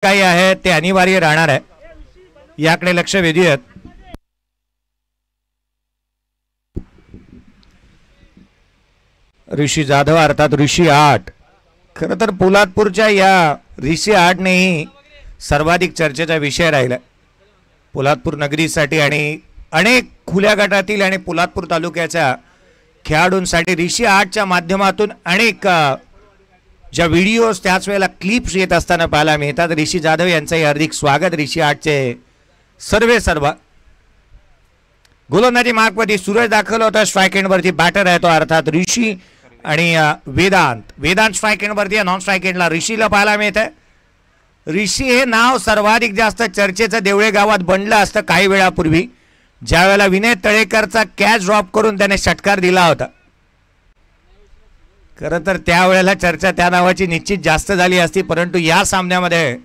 काही आहे ते अनिवार्य राहणार आहे, याकडे लक्ष वेधूयात. ऋषी जाधव अर्थात ऋषी आठ. खरं तर पोलादपूरच्या या ऋषी आठनेही सर्वाधिक चर्चेचा विषय राहिला पोलादपूर नगरीसाठी आणि अनेक खुल्या गटातील आणि पोलादपूर तालुक्याच्या खेळाडूंसाठी. ऋषी आठच्या माध्यमातून अनेक ज्या व्हिडिओज त्याच वेळेला क्लिप्स येत असताना पाहायला मिळतात. ऋषी जाधव यांचंही हार्दिक स्वागत. ऋषी आठचे सर्व गोलंदाजी मार्कवरती सूरज दाखल होता. स्ट्राईक एंडवरती बॅटर आहे तो अर्थात ऋषी आणि वेदांत स्ट्राईक एंडवरती. नॉन स्ट्राईक एंडला ऋषीला पाहायला मिळत आहे. ऋषी हे नाव सर्वाधिक जास्त चर्चेचं देवळे गावात बनलं असतं काही वेळापूर्वी, ज्या वेळेला विनय तळेकरचा कॅच ड्रॉप करून त्याने षटकार दिला होता. खरं तर त्यावेळेला चर्चा त्या नावाची निश्चित जास्त झाली असती, परंतु या सामन्यामध्ये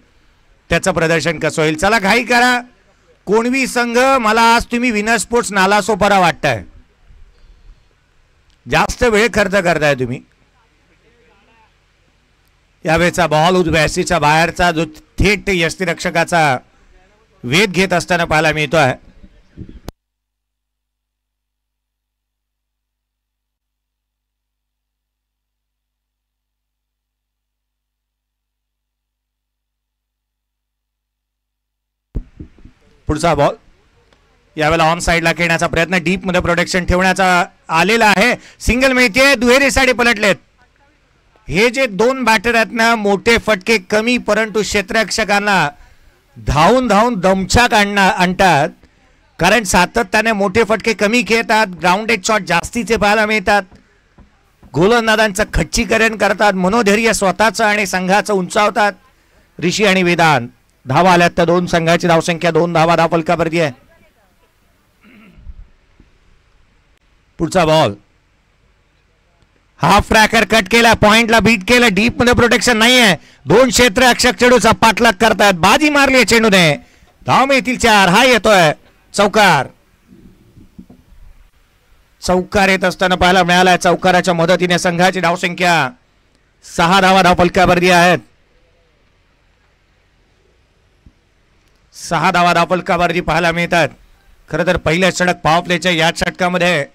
त्याचं प्रदर्शन कसं होईल. चला घाई करा कोणवी संघ. मला आज तुम्ही विनर स्पोर्ट्स नालासोपारा वाटताय, जास्त वेळ खर्च करताय तुम्ही. यावेळेचा बॉल उजव्यासीच्या बाहेरचा जो थेट यष्टीरक्षकाचा वेध घेत असताना पाहायला मिळतोय. पुढचा बॉल यावेळेला ऑन साइडला खेळण्याचा प्रयत्न, डीप मध्ये प्रोटेक्शन ठेवण्याचा आलेला आहे. सिंगल मिळते, दुहेरी साडी पलटलेत. हे जे दोन बॅटर आहेत ना, मोठे फटके कमी परंतु क्षेत्ररक्षकांना धावून धावून दमछाक आणतात, कारण सातत्याने मोठे फटके कमी खेळतात. ग्राउंडेड शॉट जास्तीचे पाहायला मिळतात. गोलंदाजांचं खच्चीकरण करतात, मनोधैर्य स्वतःचं आणि संघाचं उंचावतात. ऋषी आणि वेदांत धावा आल्यात तर दोन संघाची धावसंख्या 2 धावा धावफलकावरती आहे. पुढचा बॉल हाफ ट्रॅकर कट केला, पॉइंटला बीट केलं. डीप मध्ये प्रोटेक्शन नाही आहे. दोन क्षेत्ररक्षक चेंडूचा पाठलाग करतात. बाजी मारली आहे चेंडूने. धाव मिळतील 4. हा येतोय चौकार. चौकार येत असताना पाहायला मिळालाय. चौकाराच्या मदतीने संघाची धावसंख्या 6 धावा धावफलकावरती आहेत. 6 धावा धावफलकावरती पाहायला मिळतात. खरं तर पहिल्या षटक पॉवर प्लेच्या या षटकामध्ये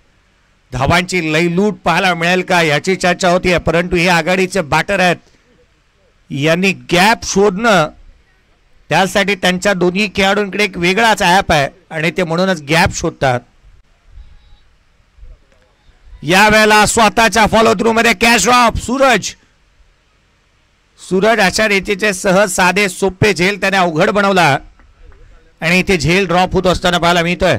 धावांची लयलूट पाहायला मिळेल का याची चर्चा होती, परंतु हे आघाडीचे बॅटर आहेत, यांनी गॅप शोधणं त्यासाठी त्यांच्या दोन्ही खेळाडूंकडे एक वेगळाच ॲप आहे आणि ते म्हणूनच गॅप शोधतात. यावेळेला स्वतःच्या फॉलो थ्रू मध्ये कॅच ड्रॉप. सूरज अशा रीतीचे सहज साधे सोपे झेल त्याने अवघड बनवला आणि इथे झेल ड्रॉप होत असताना पाहायला मिळतोय.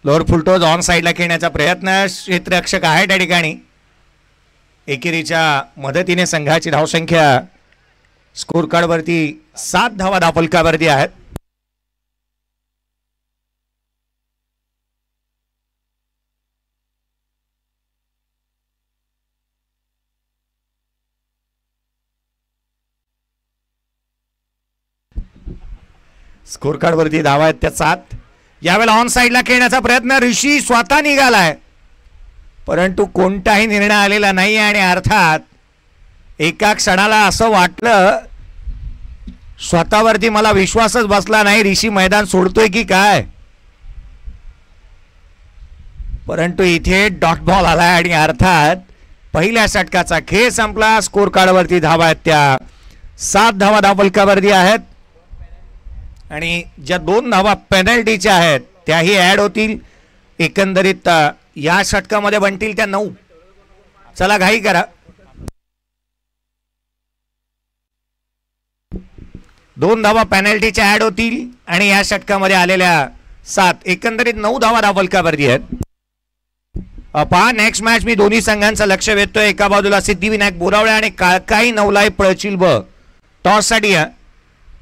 लोअर फुलटोज ऑन साइडला खेळण्याचा प्रयत्न. क्षेत्ररक्षक आहे त्या ठिकाणी. एकेरीच्या मदतीने संघाची धावसंख्या स्कोर कार्डवरती 7 धावा धावफलकावरती आहेत. स्कोर कार्डवरती धावा आहेत त्या 7. यावेळेला ऑन साइडला खेळण्याचा प्रयत्न. ऋषी स्वतः निघालाय, परंतु कोणताही निर्णय आलेला नाही आणि अर्थात एका क्षणाला असं वाटलं स्वतःवरती मला विश्वासच बसला नाही, ऋषी मैदान सोडतोय की काय, परंतु इथे डॉट बॉल आलाय आणि अर्थात पहिल्या षटकाचा खेळ संपला. स्कोर कार्डवरती धावा आहेत त्या 7 धावा धावफलकावरती आहेत आणि ज्या 2 धावा पेनल्टीच्या आहेत त्याही ऍड होतील. एकंदरीत या षटकामध्ये बनतील त्या 9. चला घाई करा. 2 धावा पेनल्टीच्या ऍड होतील आणि या षटकामध्ये आलेल्या 7. एकंदरीत 9 धावा धावफलकावरती आहेत. पहा नेक्स्ट मॅच मी दोन्ही संघांचं लक्ष वेधतोय. एका बाजूला सिद्धिविनायक बोरावळे आणि काळकाई नवलाई पळचिल ब टॉस साठी.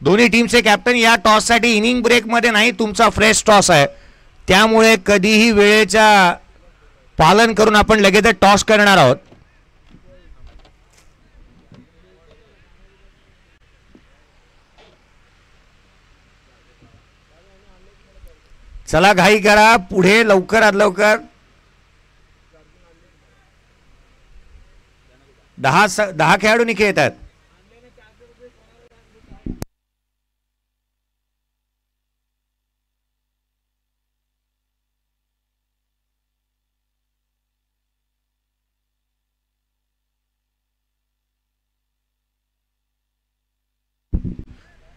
दोन्ही टीमचे कॅप्टन या टॉस साठी इनिंग ब्रेक मध्ये नाही, तुमचा फ्रेश टॉस आहे, त्यामुळे कधीही वेळेचा पालन करून आपण लगेच टॉस करणार आहोत. चला घाई करा पुढे लवकरात लवकर. 10 खेळाडू खेळतात.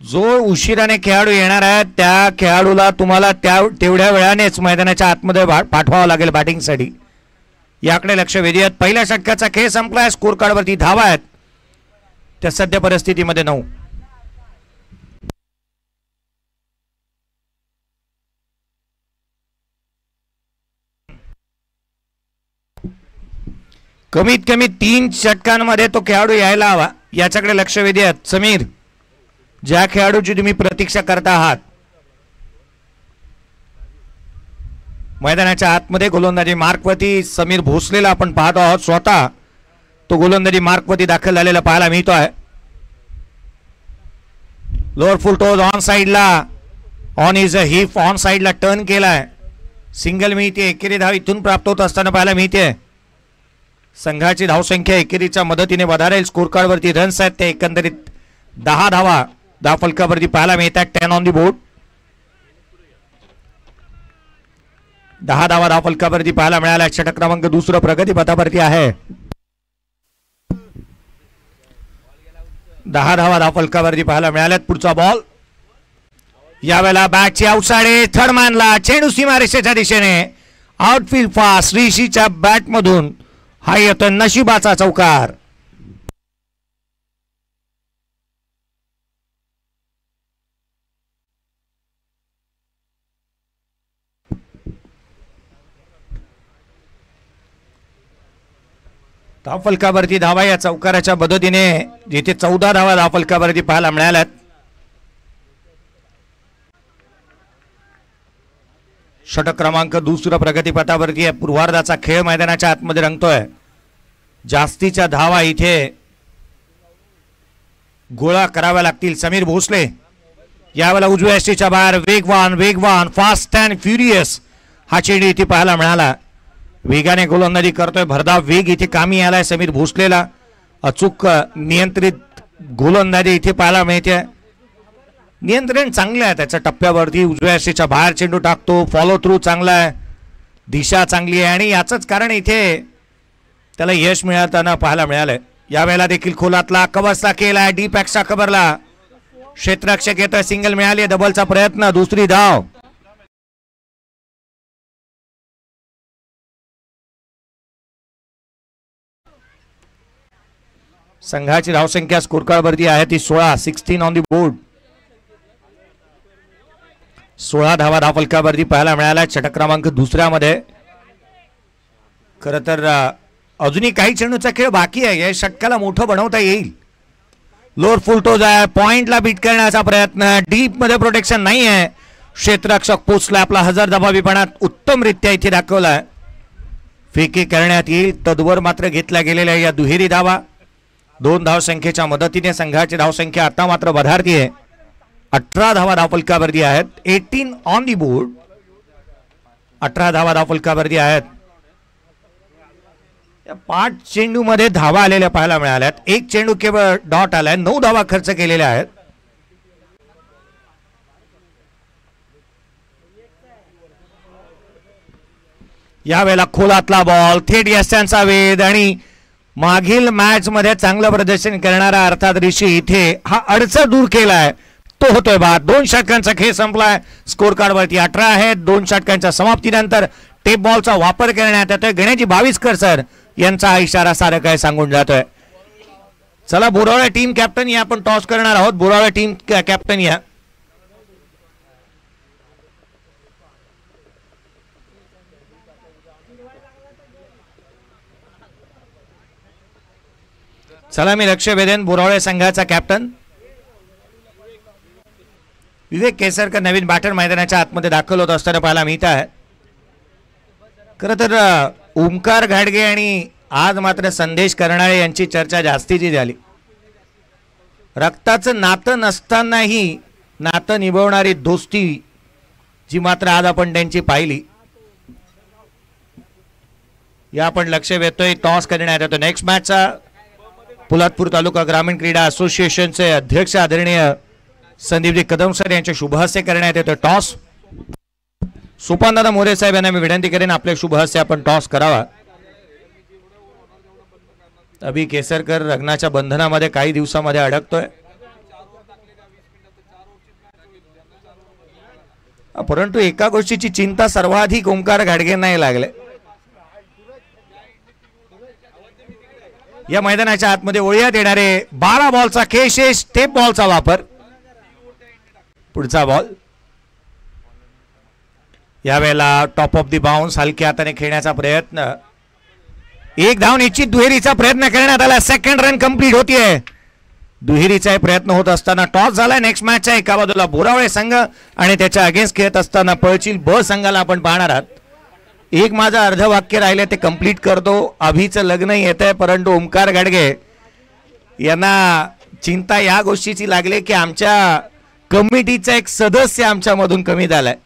जो उशिराने खेळाडू येणार आहे त्या खेळाडूला तुम्हाला तेवढ्या वेळानेच मैदानाच्या आतमध्ये पाठवावं लागेल बॅटिंगसाठी. याकडे लक्ष वेधूयात. पहिल्या षटकाचा खेळ संपलाय. स्कोर कार्डवरती धावा आहेत त्या सध्या परिस्थितीमध्ये 9. कमीत कमी 3 षटकांमध्ये तो खेळाडू यायला हवा याच्याकडे लक्ष वेधूयात. समीर, ज्या खेळाडूची तुम्ही प्रतीक्षा करता आहात मैदानाच्या आतमध्ये गोलंदाजी मार्कवरती समीर भोसलेला आपण पाहतो आहोत. स्वतः तो गोलंदाजी मार्कवरती दाखल झालेला पाहायला मिळतो आहे. लोअर फुल टोज ऑन साइडला on is a heap on साइडला टर्न केलाय. सिंगल मिळते. एकेरी धाव इथून प्राप्त होत असताना पाहायला मिळते. संघाची धावसंख्या एकेरीच्या मदतीने वधारेल. स्कोर कार्डवरती रन्स आहेत ते एकंदरीत 10 धावा धावफलकावरती पाहायला मिळतात. 10 ऑन दी बोर्ड. 10 धावा धावफलकावरती पाहायला मिळाल्या. षटक क्रमांक 2 प्रगती पथावरती आहे. 10 धावा धावफलकावरती पाहायला मिळाल्यात. पुढचा बॉल यावेळेला बॅटची आउटसाइड थर्ड मॅनला. चेंडू सीमारेषेच्या दिशेने आउटफील्ड फास्ट. ऋषीच्या बॅटमधून हा येतो नशिबाचा चौकार. धावफलकावरती धावा या चौकाराच्या मदतीने जिथे 14 धावा धावफलकावरती पाहायला मिळाल्यात. षटक क्रमांक 2 प्रगतीपथावरती आहे. पूर्वार्धाचा खेळ मैदानाच्या आतमध्ये रंगतोय. जास्तीच्या धावा इथे गोळा कराव्या लागतील. समीर भोसले यावेळेला उजव्या यष्टीच्या बाहेर वेगवान फास्ट अँड फ्युरियस हा चेंडू इथे पाहायला मिळाला. वेगाने गोलंदाजी करतोय. भरधाव वेग इथे कामी आलाय समीर भोसलेला. अचूक नियंत्रित गोलंदाजी इथे पाहायला मिळते. नियंत्रण चांगलं आहे त्याच्या टप्प्यावरती. उजव्या यष्टीच्या बाहेर चेंडू टाकतो. फॉलो थ्रू चांगला आहे. दिशा चांगली आहे आणि याचंच कारण इथे त्याला यश मिळताना पाहायला मिळालंय. यावेळेला देखील खोलातला कव्हरचा केलाय. डीप एक्स्ट्रा कव्हरला क्षेत्ररक्षक येतोय. सिंगल मिळाली. डबलचा प्रयत्न. दुसरी धाव. संघाची धावसंख्या स्कोर कार्डवरती आहे ती 16. 16 ऑन दी बोर्ड. 16 धावा धावफलकावरती पाहायला मिळाल्या. षटक क्रमांक 2 मध्ये. खरं तर अजूनही काही चेंडूचा खेळ बाकी आहे. या षटकाला मोठं बनवता येईल. लोअर फुल टोज आहे. पॉइंटला बीट करण्याचा प्रयत्न. डीप मध्ये प्रोटेक्शन नाही आहे. क्षेत्ररक्षक पोचला. आपला हजर जबाबीपणात उत्तमरित्या इथे दाखवलाय. फेके करण्यात येईल. तद्वर मात्र घेतल्या गेलेल्या या दुहेरी धावा 2 धावसंख्येच्या मदतीने संघाची धावसंख्या आता मात्र वधारती आहे. 18 धावा धावफलकावरती आहेत. 18 ऑन दी बोर्ड. 18 धावा धावफलकावरती आहेत. 5 चेंडू मध्ये धावा आलेल्या पाहायला मिळाल्यात. 1 चेंडू केवळ डॉट आलाय. 9 धावा खर्च केलेल्या आहेत. यावेळेला खोलातला बॉल थेट यशांचा वेध आणि मागील मॅच मध्ये चांगलं प्रदर्शन करणारा अर्थात ऋषी इथे हा अडचण दूर केलाय. तो होतोय बाद. 2 षटकांचा खेळ संपलाय. स्कोर कार्डवरती 18 आहे. 2 षटकांच्या समाप्तीनंतर टेप बॉलचा वापर करण्यात येतोय. गणेशजी भाविस्कर सर यांचा इशारा सारं काय सांगून जातोय. चला बोरावळे टीम कॅप्टन या आपण टॉस करणार आहोत. बोरावळे टीम कॅप्टन या. चला मी लक्ष वेधेन बोरावळे संघाचा कॅप्टन विवेक केसरकर नवीन बॅटर मैदानाच्या आतमध्ये दाखल होत असताना पाहायला मिळत आहे. खरं तर ओमकार घाडगे आणि आज मात्र संदेश करणारे यांची चर्चा जास्तीची झाली. रक्ताचं नातं नसतानाही नातं निभवणारी दोस्ती जी मात्र आज आपण त्यांची पाहिली. या आपण लक्ष वेधतोय टॉस करण्यात येतो. नेक्स्ट मॅचचा पोलादपूर तालुका ग्रामीण क्रीडा असोसिएशनचे अध्यक्ष आदरणीय संदीपजी कदम सर यांचे शुभ हस्ते करण्यात येतो. टॉस सुपानदादा मोरे साहेब यांना मी विनंती करेन आपले शुभ हस्ते आपण टॉस करावा. अभि केसरकर लग्नाच्या बंधनामध्ये काही दिवसामध्ये अडकतोय, परंतु एका गोष्टीची चिंता सर्वाधिक ओंकार घाडगेंना नाही लागले. या मैदानाच्या आतमध्ये ओळीत येणारे 12 बॉलचा केशेष टेप बॉलचा वापर. पुढचा बॉल यावेळेला टॉप ऑफ दी बाउन्स हलक्या हाताने खेळण्याचा प्रयत्न. एक धाव निश्चित दुहेरीचा प्रयत्न करण्यात आला. सेकंड रन कंप्लीट होतीये. दुहेरीचा प्रयत्न होत असताना टॉस झाला. नेक्स्ट मॅच आहे एका बाजूला बोरावळे संघ आणि त्याच्या अगेन्स्ट खेळत असताना पळचील ब संघाला आपण पाहणार आहात. एक माझं अर्ध वाक्य राहिले ते कंप्लीट करतो. अभिचं लग्न येत आहे, परंतु ओंकार गाडगे यांना चिंता या गोष्टीची लागली की आमच्या कमिटीचा एक सदस्य आमच्यामधून कमी झालाय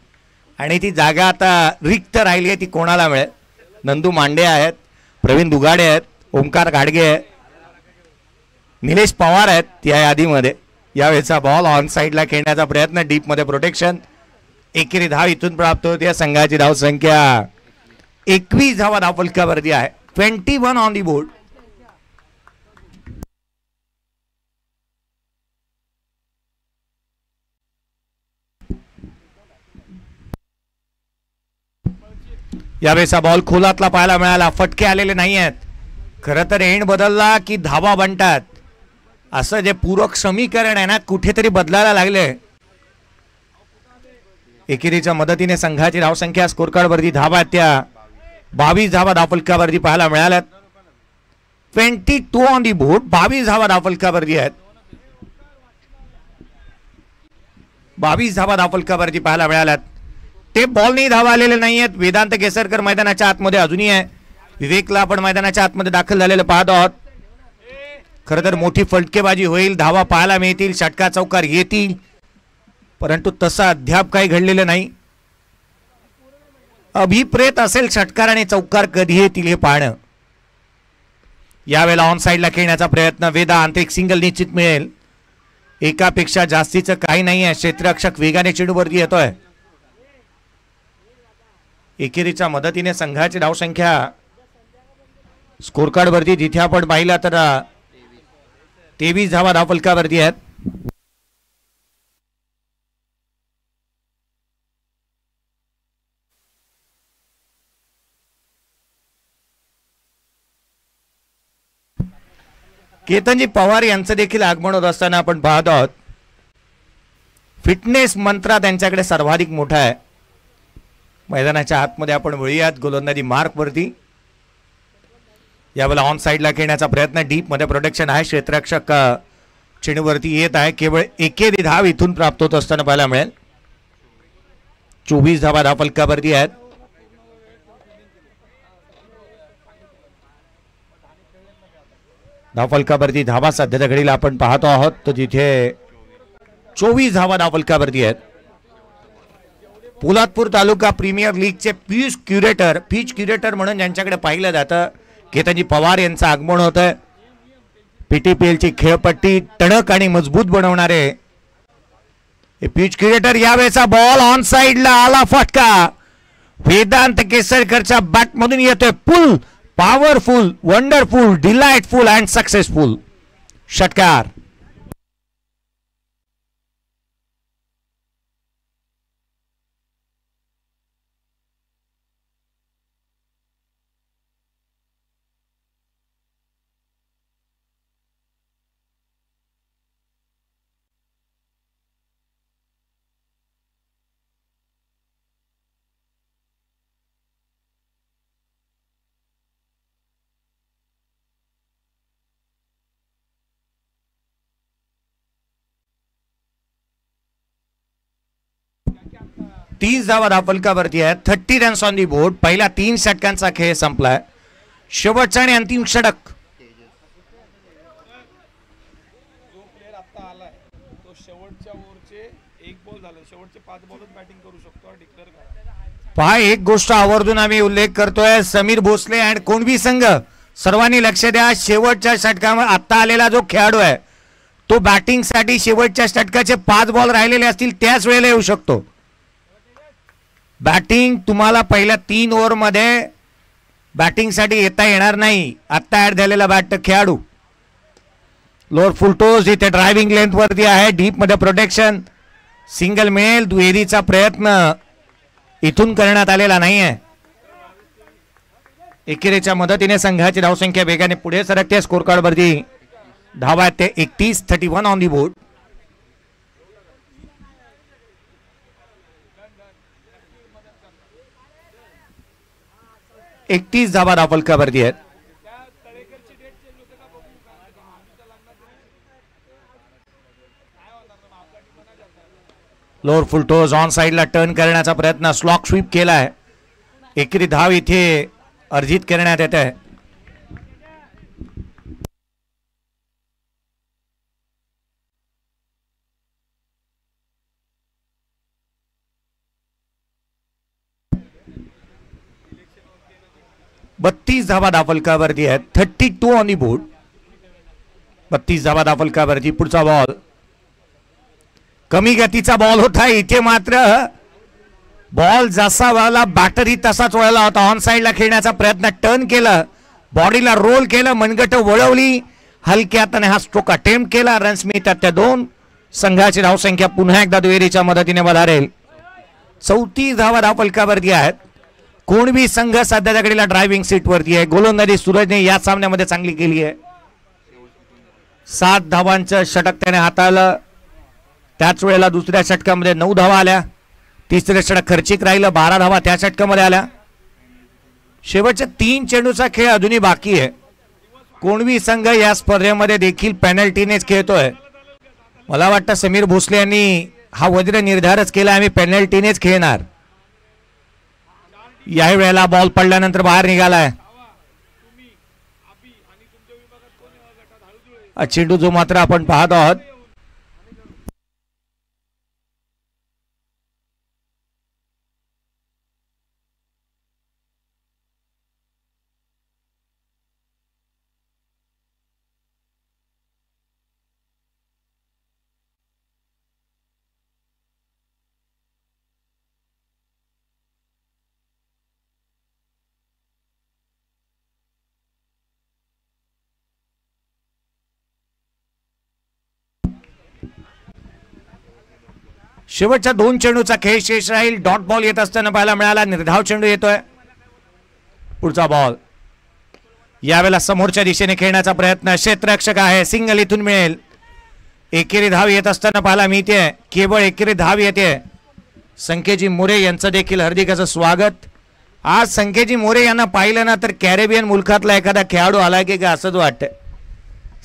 आणि ती जागा आता रिक्त राहिली आहे, ती कोणाला मिळेल. नंदू मांडे आहेत, प्रवीण दुगाडे आहेत, ओंकार गाडगे आहेत, निलेश पवार आहेत या यादीमध्ये. यावेळेचा बॉल ऑन साईडला खेळण्याचा प्रयत्न, डीपमध्ये प्रोटेक्शन. एकेरी धाव इथून प्राप्त होते. या संघाची धाव संख्या 21 धावा धावफलकावरती आहे. 21 ऑन दी बोर्ड. यावेळेचा बॉल खोलातला पाहायला मिळाला. फटके आलेले नाही आहेत. खरं तर एंड बदलला की धावा बनतात असं जे पूरक समीकरण आहे ना कुठेतरी बदलायला लागले. एकेरीच्या मदतीने संघाची धावसंख्या स्कोरकार्ड वरती धावा त्या 22 धावा धावफलकावरती पाहायला मिळाल्यात. 22 ऑन दी बोर्ड. 22 धावा धावफलकावरती आहेत. 22 धावा धावफलकावरती पाहायला मिळाल्यात. ते बॉलनी धावा आलेले नाही आहेत. वेदांत केसरकर मैदानाच्या आतमध्ये अजूनही आहे. विवेकला आपण मैदानाच्या आतमध्ये दाखल झालेलं पाहत आहोत. खरं तर मोठी फटकेबाजी होईल, धावा पाहायला मिळतील, षटकार चौकार येतील, परंतु तसं अद्याप काही घडलेलं नाही. अभिप्रेत असेल षटकार आणि चौकार कधी येतील हे पाहणं. यावेळेला ऑन साईडला खेळण्याचा प्रयत्न. वेदा आंतरिक सिंगल निश्चित मिळेल. एकापेक्षा जास्तीचं काही नाही आहे. क्षेत्ररक्षक वेगाने चेंडूवरती येतोय. एकेरीच्या मदतीने संघाची धावसंख्या स्कोरकार्ड वरती जिथे आपण पाहिला तर 23 धावा धावफलकावरती आहेत. केतनजी पवार यांचं देखील आगमन होत असताना आपण पाहत आहोत. फिटनेस मंत्र त्यांच्याकडे सर्वाधिक मोठा आहे. मैदानाच्या आतमध्ये आपण वळूयात गोलंदाजी मार्क वरती. यावेळेला ऑन साईडला खेळण्याचा प्रयत्न. डीप मध्ये प्रोटेक्शन आहे. क्षेत्ररक्षक चेंडूवरती येत आहे. केवळ एकेरी धाव इथून प्राप्त होत असताना पाहायला मिळेल. 24 धावा धावफलकावरती आहेत. धावफलकावरती धावा सध्याच्या घडीला आपण पाहतो आहोत तर जिथे 24 धावा धावफलकावरती आहेत. पोलादपूर तालुका प्रीमियर लीगचे पिच क्युरेटर म्हणून ज्यांच्याकडे पाहिलं जातं केतनजी पवार यांचं आगमन होत आहे. पीटीपीएलची खेळपट्टी टणक आणि मजबूत बनवणारे पिच क्युरेटर. यावेळेचा बॉल ऑन साईडला आला. फटका वेदांत केसरकरच्या बॅट मधून येतोय. Pull powerful, wonderful, delightful and successful षटकार. तीस धावा धावफलकावरती आहेत. 30 रन्स ऑन दी बोर्ड. पहिल्या 3 षटकांचा खेळ संपलाय. शेवटचा आणि अंतिम षटक. जो प्लेयर आता आलाय तो शेवटच्या ओव्हरचे पहा, एक गोष्ट आवर्जून आम्ही उल्लेख करतोय, समीर भोसले आणि कोणबी संघ सर्वांनी लक्ष द्या. शेवटच्या षटकामध्ये आता आलेला जो खेळाडू आहे तो बॅटिंगसाठी शेवटच्या षटकाचे 5 बॉल राहिलेले असतील त्याच वेळेला येऊ शकतो. बॅटिंग तुम्हाला पहिल्या 3 ओव्हरमध्ये बॅटिंगसाठी येता येणार नाही. आत्ता ऍड झालेला बॅट खेळाडू लोअर फुल टोज इथे ड्रायव्हिंग लेंथ वरती आहे. डीप मध्ये प्रोटेक्शन, सिंगल मिळेल. दुहेरीचा प्रयत्न इथून करण्यात आलेला नाहीये. एकेरीच्या मदतीने संघाची धावसंख्या वेगाने पुढे सरकते. स्कोर कार्ड वरती धावा आहेत ते 31, 31 ऑन दी बोर्ड. एकतीस धावा धावफलकावरती आहेत. लोअर फुल टोज ऑन साइडला टर्न करण्याचा प्रयत्न, स्लॉक स्वीप केलाय. एकेरी धाव इथे अर्जित करण्यात येत आहे. बत्तीस धावा धावफलकावरती आहेत. 32 ऑन दी बोर्ड. 32 धावा धावफलकावरती. पुढचा बॉल कमी गतीचा बॉल होता. इथे मात्र बॉल जसा वळला बॅटरी तसाच वळला होता. ऑन साइडला खेळण्याचा प्रयत्न, टर्न केलं, बॉडीला रोल केलं, मनगट वळवली, हलक्या हाताने हा स्ट्रोक अटेम्प्ट केला. रन्स मिळतात त्या 2. संघाची धावसंख्या पुन्हा एकदा दुहेरीच्या मदतीने वधारेल. 34 धावा धावफलकावरती आहेत. कोणबी संघ सध्याच्या घडीला ड्रायव्हिंग सीट वरती आहे. गोलंदाजी सूरजने या सामन्यामध्ये चांगली केली आहे. 7 धावांचं षटक त्याने हाताळलं. त्याच वेळेला दुसऱ्या षटकामध्ये 9 धावा आल्या. तिसरे षटक खर्चिक राहिलं. 12 धावा त्या षटकामध्ये आल्या. शेवटच्या 3 चेंडूचा खेळ अजूनही बाकी आहे. कोणबी संघ या स्पर्धेमध्ये देखील पेनल्टीनेच खेळतोय. मला वाटतं समीर भोसले यांनी हा वज्र निर्धारच केला, आम्ही पेनल्टीनेच खेळणार. याही वेळेला बॉल पडल्यानंतर बाहेर निघालाय. चेंडू जो मात्र आपण पाहत आहोत शेवटच्या 2 चेंडूचा खेळ शेष राहील. डॉट बॉल येत असताना पाहायला मिळाला. निर्धाव चेंडू येतोय. पुढचा बॉल यावेळेला समोरच्या दिशेने खेळण्याचा प्रयत्न, क्षेत्ररक्षक आहे, सिंगल इथून मिळेल. एकेरी धाव येत असताना पाहायला मिळते. केवळ एकेरी धाव येते. संकेजी मोरे यांचं देखील हार्दिक असं स्वागत. आज संकेजी मोरे यांना पाहिलं ना तर कॅरेबियन मुलखातला एखादा खेळाडू आला की का असंच वाटतं.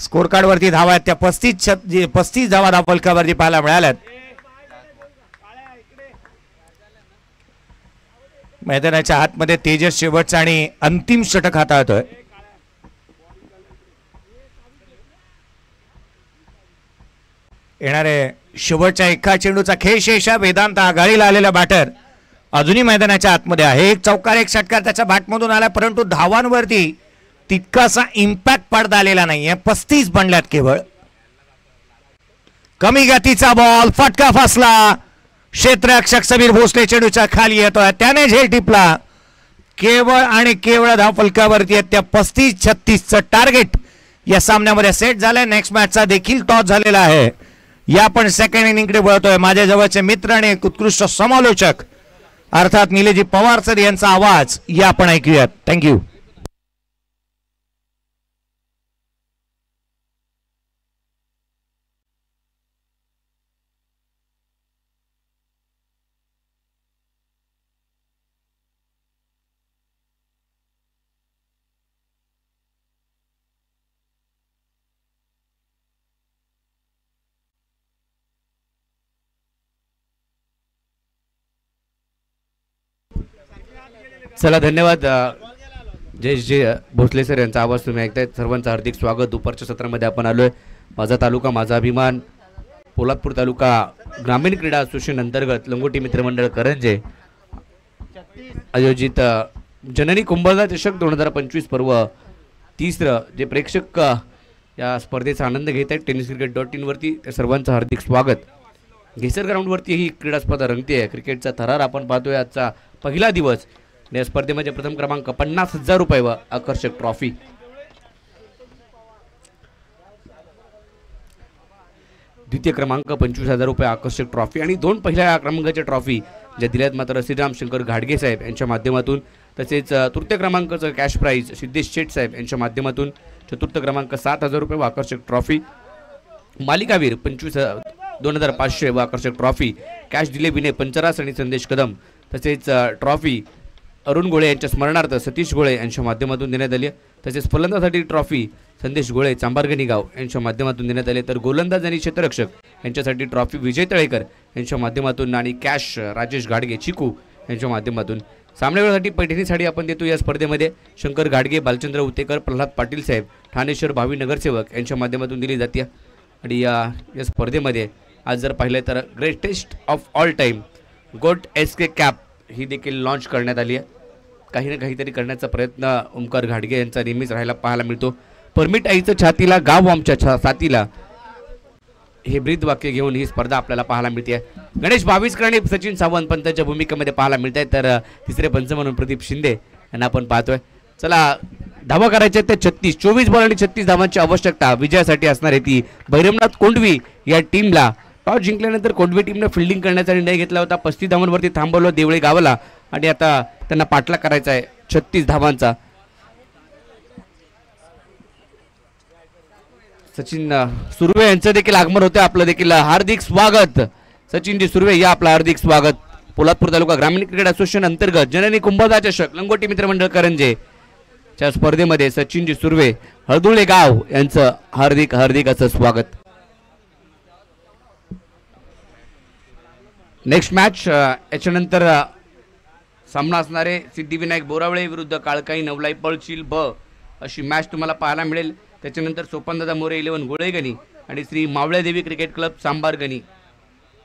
स्कोर कार्ड वरती धावा आहेत त्या 35 धावा धावफलकावरती पाहायला मिळाल्यात. मैदानाच्या आतमध्ये तेजस शेवटचा आणि अंतिम षटक हाताळतोय. येणारे शेवटच्या एका चेंडूचा खेळ शेष. वेदांत आघाडीला आलेला बॅटर अजूनही मैदानाच्या आतमध्ये आहे. एक चौकार एक षटकार त्याच्या बॅटमधून आला, परंतु धावांवरती तितकासा इम्पॅक्ट पडता आलेला नाहीये. 35 बनल्यात केवळ. कमी गतीचा बॉल, फटका फसला. क्षेत्ररक्षक समीर भोसले चेंडूच्या खाली येतोय. त्याने झेल टिपला. केवळ आणि केवळ धावफलकावरती आहेत त्या 35-36चं टार्गेट या सामन्यामध्ये सेट झालंय. नेक्स्ट मॅचचा देखील टॉस झालेला आहे. या पण सेकंड इनिंगकडे वळतोय. माझ्या जवळचे मित्र आणि एक उत्कृष्ट समालोचक अर्थात निलेजी पवार सर यांचा आवाज या आपण ऐकूयात. थँक्यू. चला धन्यवाद. जे भोसले सर यांचा आवाज तुम्ही ऐकताय. सर्वांचं हार्दिक स्वागत. दुपारच्या सत्रामध्ये आपण आलोय. माझा तालुका माझा अभिमान पोलादपूर तालुका ग्रामीण क्रीडा असोसिएशन अंतर्गत लंगोटी मित्रमंडळ करंजे आयोजित जननी कुंभलदा चषक 2025 पर्व तिसरं जे प्रेक्षक या स्पर्धेचा आनंद घेत आहेत tenniscricket.in वरती त्या सर्वांचं हार्दिक स्वागत. घेसर ग्राउंडवरती ही क्रीडा स्पर्धा रंगते आहे. क्रिकेटचा थरार आपण पाहतोय. आजचा पहिला दिवस. या स्पर्धेमध्ये प्रथम क्रमांक 50,000 रुपये व आकर्षक ट्रॉफी. द्वितीय क्रमांक 25,000 रुपये आकर्षक ट्रॉफी आणि 2 पहिल्या क्रमांकाच्या ट्रॉफी ज्या दिल्यात मात्र श्रीराम शंकर घाडगे साहेब यांच्या माध्यमातून. तसेच तृतीय क्रमांकाचं कॅश प्राईज सिद्धेश शेठ साहेब यांच्या माध्यमातून. चतुर्थ क्रमांक 7,000 रुपये व आकर्षक ट्रॉफी. मालिकावीर 25,500 व आकर्षक ट्रॉफी. कॅश दिले विनय पंचरास आणि संदेश कदम. तसेच ट्रॉफी अरुण गोळे यांच्या स्मरणार्थ सतीश गोळे यांच्या माध्यमातून देण्यात आली. तसेच फलंदाजासाठी ट्रॉफी संदेश गोळे चांबारगणी गाव यांच्या माध्यमातून देण्यात आले. तर गोलंदाज आणि क्षेत्ररक्षक यांच्यासाठी ट्रॉफी विजय तळेकर यांच्या माध्यमातून आणि कॅश राजेश घाडगे चिकू यांच्या माध्यमातून. सामन्यासाठी पैठणी साडी आपण देतो. या स्पर्धेमध्ये शंकर घाडगे, बालचंद्र उतेकर, प्रल्हाद पाटील साहेब, ठाणेश्वर भावी नगरसेवक यांच्या माध्यमातून दिली जाते. आणि या स्पर्धेमध्ये आज जर पाहिलं तर ग्रेटेस्ट ऑफ ऑल टाईम गोट SK कॅप ही देखील लॉन्च करण्यात आली आहे. काही ना काहीतरी करण्याचा प्रयत्न ओमकार घाडगे यांचा नेहमीच राहायला पाहायला मिळतो. परमिट आईचं छातीला गाव आमच्या साथीला हे ब्रीद वाक्य घेऊन ही स्पर्धा आपल्याला पाहायला मिळते. गणेश भाविस्कर आणि सचिन सावंत पंतांच्या भूमिकेमध्ये पाहायला मिळत आहे. तर तिसरे पंच म्हणून प्रदीप शिंदे यांना आपण पाहतोय. चला धावा करायच्या त्या 36 24 बॉल आणि 36 धावांची आवश्यकता विजयासाठी असणार आहे. ती भैरवनाथ कोंडवी या टीमला टॉस जिंकल्यानंतर कोंडवी टीमने फिल्डिंग करण्याचा निर्णय घेतला होता. 35 धावांवरती थांबवलं देवळे गावाला आणि आता त्यांना पाठलाग करायचा आहे 36 धावांचा. सचिन सुर्वे यांचं देखील आगमन होते. आपलं देखील हार्दिक स्वागत. सचिनजी सुर्वे या आपलं हार्दिक स्वागत. पोलादपूर तालुका ग्रामीण क्रिकेट असोसिएशन अंतर्गत जननी कुंभलदा चषक लंगोटी मित्रमंडळ करंजे च्या स्पर्धेमध्ये सचिनजी सुर्वे हळदुळे गाव यांचं हार्दिक हार्दिक असं स्वागत. नेक्स्ट मॅच याच्यानंतर सामना असणारे सिद्धिविनायक बोरावळे विरुद्ध काळकाई नवलाई पळशील ब अशी मॅच तुम्हाला पाहायला मिळेल. त्याच्यानंतर सोपानदादा मोरे 11 गोळेगणी आणि श्री मावळ्यादेवी क्रिकेट क्लब सांबारगणी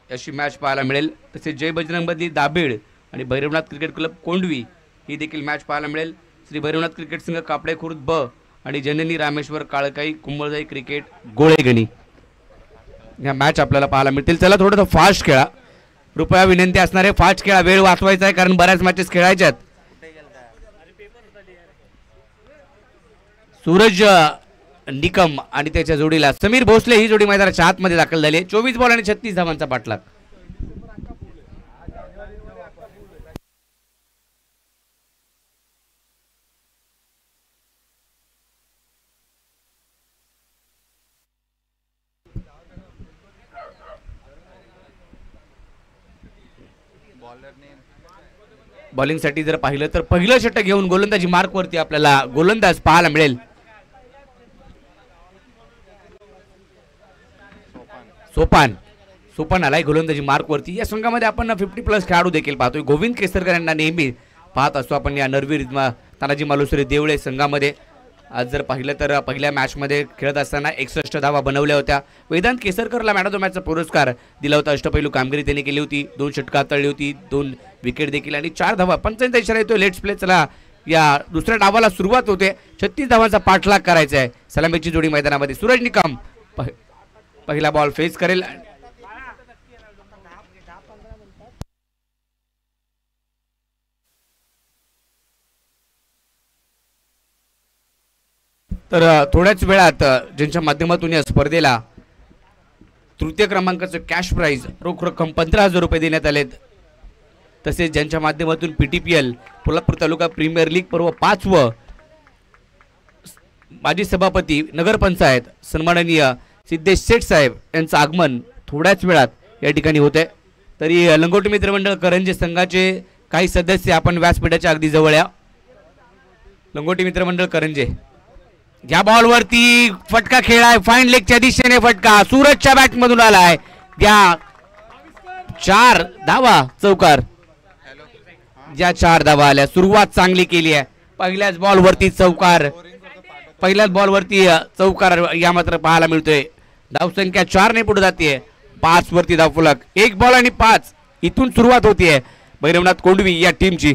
अशी मॅच पाहायला मिळेल. तसेच जय बजरंगबली दाभेळ आणि भैरवनाथ क्रिकेट क्लब कोंडवी ही देखील मॅच पाहायला मिळेल. श्री भैरवनाथ क्रिकेट संघ कापडे खुर्द ब आणि जननी रामेश्वर काळकाई कुंभळजाई क्रिकेट गोळेगणी ह्या मॅच आपल्याला पाहायला मिळतील. चला थोडंसं फास्ट खेळा. कृपया विनंती असणार आहे फास्ट खेळा. वेळ वाचवायचा आहे कारण बऱ्याच मॅचेस खेळायच्यात. सूरज निकम आणि त्याच्या जोडीला समीर भोसले ही जोडी मैदानाच्या आतमध्ये दाखल झाली. 24 बॉल आणि 36 धावांचा पाठलाग. बॉलिंगसाठी जर पाहिलं तर पहिलं षटक घेऊन गोलंदाजी मार्कवरती आपल्याला गोलंदाज पाहायला मिळेल. सोपान आलाय गोलंदाजी मार्कवरती. या संघामध्ये आपण 50+ खेळाडू देखील पाहतोय. गोविंद केसरकर यांना नेहमी पाहत असतो आपण या नरवीर तानाजी मालुसरे देवळे संघामध्ये. आज जर पाहिलं तर पहिल्या मॅचमध्ये खेळत असताना 61 धावा बनवल्या होत्या. वेदांत केसरकरला मॅन ऑफ द मॅचचा पुरस्कार दिला होता. अष्टपैलू कामगिरी त्यांनी केली होती. 2 षटकं हाताळली होती, 2 विकेट देखील आणि 4 धावा. 85 इशारा येतो लेट्स प्ले. चला या दुसऱ्या डावाला सुरुवात होते. 36 धावांचा पाठलाग करायचा आहे. सलामीची जोडी मैदानामध्ये. सूरज निकम पहिला बॉल फेस करेल. तर थोड्याच वेळात ज्यांच्या माध्यमातून या स्पर्धेला तृतीय क्रमांकाचं कॅश प्राईज रोख रक्कम 15,000 रुपये देण्यात आलेत. तसेच ज्यांच्या माध्यमातून PTPL पोलादपूर तालुका प्रीमियर लीग पर्व 5व माजी सभापती नगरपंचायत सन्माननीय सिद्धेश शेठ साहेब यांचं आगमन थोड्याच वेळात या ठिकाणी होते. तरी लंगोटी मित्रमंडळ करंजे संघाचे काही सदस्य आपण व्यासपीठाच्या अगदी जवळ या. लंगोटी मित्रमंडळ करंजे या बॉलवरती फटका खेळाय. फाईन लेगच्या दिशेने फटका सूरजच्या बॅटमधून आलाय. या 4 धावा चौकार. ज्या 4 धावा आल्या. सुरुवात चांगली केली आहे. पहिल्याच बॉलवरती चौकार. पहिल्याच बॉलवरती चौकार या मात्र पाहायला मिळतोय. धावसंख्या 4 ने पुढे जाते. 5 वरती धावफलक, 1 बॉल आणि 5. इथून सुरुवात होतीये भैरवनाथ कोंडवी या टीमची.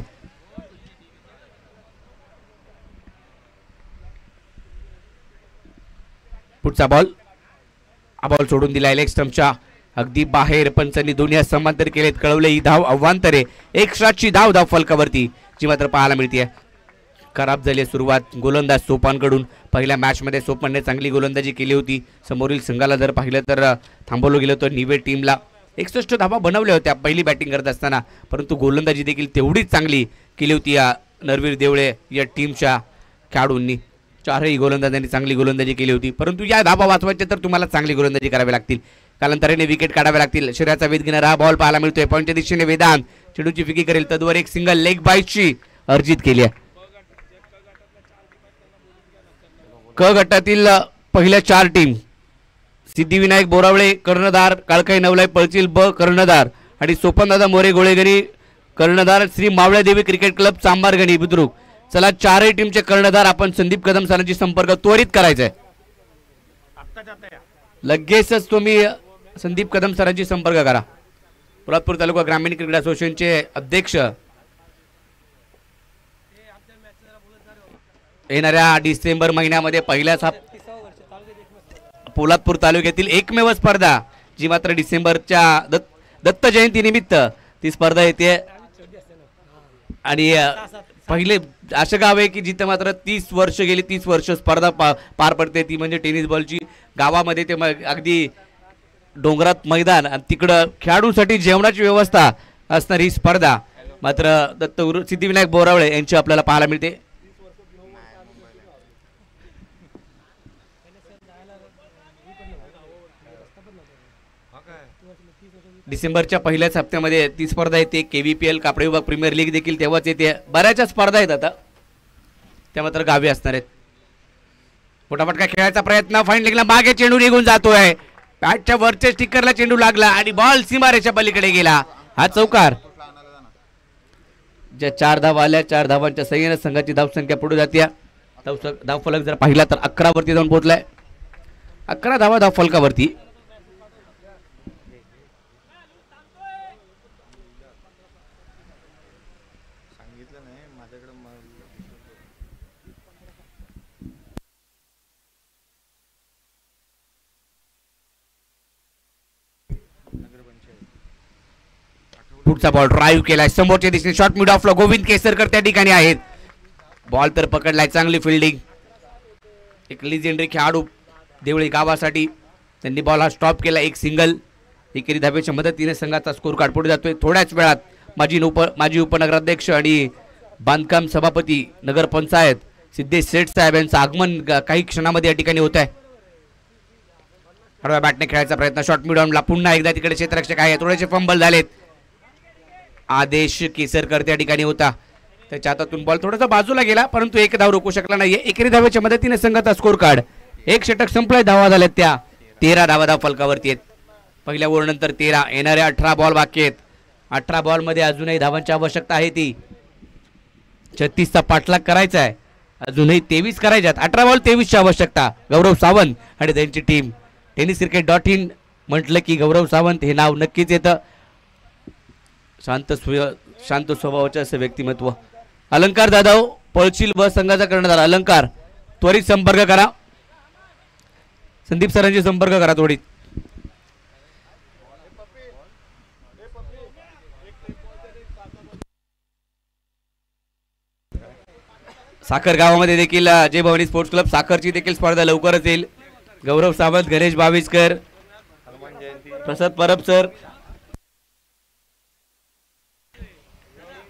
पुढचा बॉल, हा बॉल सोडून दिला लेग स्टंपच्या अगदी बाहेर. पंचांनी दोन्ही समांतर केलेत. कळवले ही धाव अव्वांतरे. एक्स्ट्राची धाव धावफलकावरती जी मात्र पाहायला मिळते. खराब झाली सुरुवात गोलंदाज सोपानकडून. पहिल्या मॅच मध्ये सोपानने चांगली गोलंदाजी केली होती. समोरील संघाला जर पाहिलं तर थांबवलं गेलं तर निवे टीमला 61 धावा बनवल्या होत्या पहिली बॅटिंग करत असताना, परंतु गोलंदाजी देखील तेवढीच चांगली केली होती या नरवीर देवळे या टीमच्या खेळाडूंनी. 4ही गोलंदाजांनी चांगली गोलंदाजी केली होती, परंतु या धावा वाचवायच्या तर तुम्हाला चांगली गोलंदाजी करावी लागतील. कालांतराने विकेट काढावे लागतील. शरीराचा वेध घेणारा हा बॉल पाहायला मिळतोय. पॉईंटच्या दिशेने वेदांत चेंडूची फिकी करेल. तद्वर एक सिंगल लेग बाईटची अर्जित केली आहे. क गटातील पहिल्या 4 टीम सिद्धिविनायक बोरावळे कर्णधार, काळकाई नवलाई पळचिल ब कर्णधार आणि सोपनदादा मोरे गोळेगरी कर्णधार, श्री मावळ्यादेवी क्रिकेट क्लब चांबारगणी बुद्रुक. चला 4ही टीमचे कर्णधार आपण संदीप कदम सरांची संपर्क त्वरित करायचा आहे. लगेचच तुम्ही संदीप कदम सरांची संपर्क करा. पोलादपूर तालुका ग्रामीण क्रिकेट असोसिएशनचे अध्यक्ष. येणाऱ्या डिसेंबर महिन्यामध्ये पहिल्याच पोलादपूर तालुक्यातील एकमेव स्पर्धा जी मात्र डिसेंबरच्या दत्त जयंती निमित्त ती स्पर्धा येते. आणि पहिले असे गाव आहे की जिथे मात्र 30 वर्ष गेली, 30 वर्ष स्पर्धा पार पडते. ती म्हणजे टेनिस बॉलची. गावामध्ये ते अगदी डोंगरात मैदान आणि तिकडं खेळाडूंसाठी जेवणाची व्यवस्था असणारी स्पर्धा मात्र दत्तगुरु सिद्धिविनायक बोरावळे यांची आपल्याला पाहायला मिळते. डिसेंबरच्या पहिल्याच हप्त्यामध्ये ती स्पर्धा येते. KVPL कापडे विभाग प्रीमियर लीग देखील तेव्हाच येते. बऱ्याचशा स्पर्धा आहेत आता, त्या मात्र गावी असणार आहेत. फटाफटका खेळायचा प्रयत्न. फाईन लेगला मागे चेंडू निघून जातोय. बॅटच्या वरच्या स्टिकरला चेंडू लागला आणि बॉल सीमारेच्या पलीकडे गेला. हा चौकार. ज्या 4 धावा आल्या, 4 धावांच्या सह्याने संघाची धावसंख्या पुढे जाते. धावफलक जर पाहिला तर 11 वरती जाऊन पोहोचलाय. 11 धावा धावफलकावरती. पुढचा बॉल ड्राईव्ह केलाय समोरच्या दिशेने. शॉर्ट मिड ऑफला गोविंद केसरकर त्या ठिकाणी आहेत. बॉल तर पकडलाय. चांगली फिल्डिंग. एक लिजेंडरी खेळाडू देवळी गावासाठी त्यांनी बॉल हा स्टॉप केला. एक सिंगल. एकेरी धावेच्या मदतीने संघाचा स्कोर कार्ड पुढे जातोय. थोड्याच वेळात माजी उपनगराध्यक्ष आणि बांधकाम सभापती नगरपंचायत सिद्धेश सेठ साहेब यांचं आगमन काही क्षणामध्ये या ठिकाणी होत आहे. हळव्या बॅटने खेळायचा प्रयत्न. शॉर्ट मिडॉनला पुन्हा एकदा तिकडे क्षेत्ररक्षक आहे. थोडेसे फंबल झालेत. आदेश केसरकर त्या ठिकाणी होता. त्याच्या हातातून बॉल थोडासा बाजूला गेला, परंतु एक धाव रोखू शकला नाहीये. एकेरी धावेच्या मदतीने संघाचा स्कोर कार्ड. एक षटक संपलाय. धावा झाल्यात त्या 13 धावा धावफलकावरती आहेत. पहिल्या ओव्हरनंतर 13. येणाऱ्या 18 बॉल बाकी आहेत. 18 बॉल मध्ये अजूनही धावांची आवश्यकता आहे. ती 36चा पाठलाग करायचा आहे. अजूनही 23 करायच्यात. 18 बॉल 23ची आवश्यकता. गौरव सावंत आणि त्यांची टीम. tenniscricket.in म्हटलं की गौरव सावंत हे नाव नक्कीच येतं. शांत स्वभावाचे असे व्यक्तिमत्व. अलंकार जाधव पळशील व संघाचा कर्णधार. अलंकार त्वरित संपर्क करा. संदीप सरांशी संपर्क करा थोडी. साखर गावामध्ये देखील जय भवानी स्पोर्ट्स क्लब साखरची देखील स्पर्धा लवकरच येईल. गौरव सावंत, गणेश बाविस्कर, प्रसाद परब सर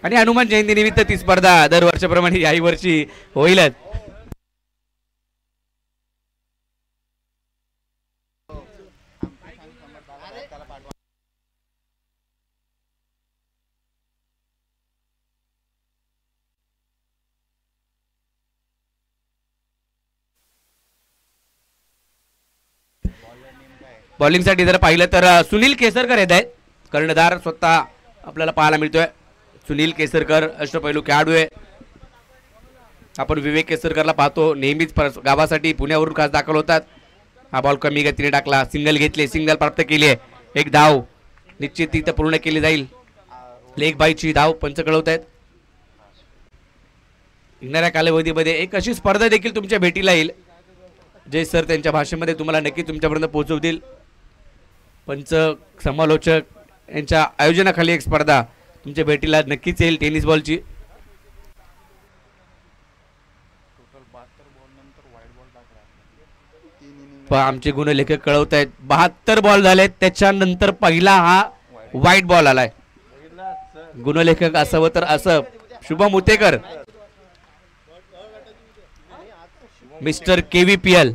आणि हनुमान जयंती निमित्त ती स्पर्धा दरवर्षाप्रमाणे याही वर्षी होईलच. बॉलिंग साठी जर पाहिलं तर सुनील केसरकर येत आहेत. कर्णधार स्वतः आपल्याला पाहायला मिळतोय. सुनील केसरकर अष्टपैलू खेळाडू आहे. आपण विवेक केसरकरला पाहतो नेहमीच गावासाठी पुण्यावरून खास दाखल होतात. हा बॉल कमी गतीने टाकला. सिंगल घेतले, सिंगल प्राप्त केली आहे. एक धाव निश्चित तिथं पूर्ण केली जाईल. लेग बायची धाव पंच कळवत आहेत. येणाऱ्या कालावधीमध्ये एक अशी स्पर्धा देखील तुमच्या भेटीला येईल जे सर त्यांच्या भाषेमध्ये तुम्हाला नक्की तुमच्यापर्यंत पोहोचवतील. पंच समालोचक यांच्या आयोजनाखाली एक स्पर्धा तुमच्या भेटीला नक्कीच येईल टेनिस बॉलची. आमचे गुणलेखक कळवत आहेत 72 बॉल झालेत, त्याच्यानंतर पहिला हा व्हाईट बॉल आलाय. गुणलेखक असावं तर असं. शुभम उतेकर मिस्टर KVPL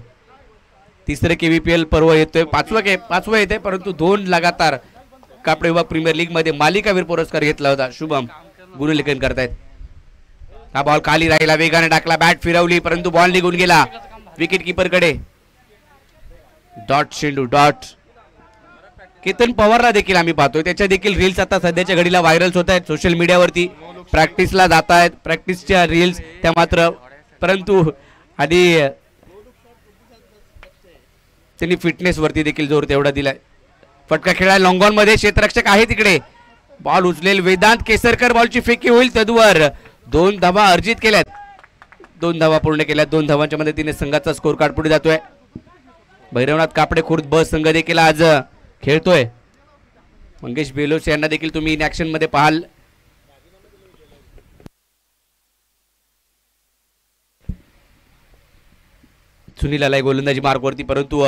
तिसरे KVPL पर्व येतोय. पाचवं येते परंतु 2 लगातार कापडे विभाग प्रीमियर लीग मध्ये मालिकावीर पुरस्कार घेतला होता. शुभम गुणलेखन करतायत. हा बॉल खाली राहिला, वेगाने टाकला, बॅट फिरवली परंतु बॉल निघून गेला विकेट किपर कडे. डॉट चेंडू डॉट. केतन पवारला देखील आम्ही पाहतोय, त्याच्या देखील रील्स आता सध्याच्या घडीला व्हायरल्स होत आहेत सोशल मीडियावरती. प्रॅक्टिसला जात आहेत, प्रॅक्टिसच्या रील्स त्या मात्र, परंतु आधी त्यांनी फिटनेस वरती देखील जोर तेवढा दिलाय. फटका खेळाय लॉंगॉन मध्ये, क्षेत्ररक्षक आहे तिकडे, बॉल उचलेल वेदांत केसरकर, बॉलची फेकी होईल तदवर. 2 धावा अर्जित केल्यात, 2 धावा पूर्ण केल्यात. 2 धावांच्या मदतीने संघाचा स्कोर कार्ड पुढे जातोय. भैरवनाथ कापडे खुर्द ब संघ देखील आज खेळतोय. मंगेश बेलोस यांना देखील तुम्ही इन ऍक्शन मध्ये पाहाल. सुनील आलाय गोलंदाजी मार्कवरती, परंतु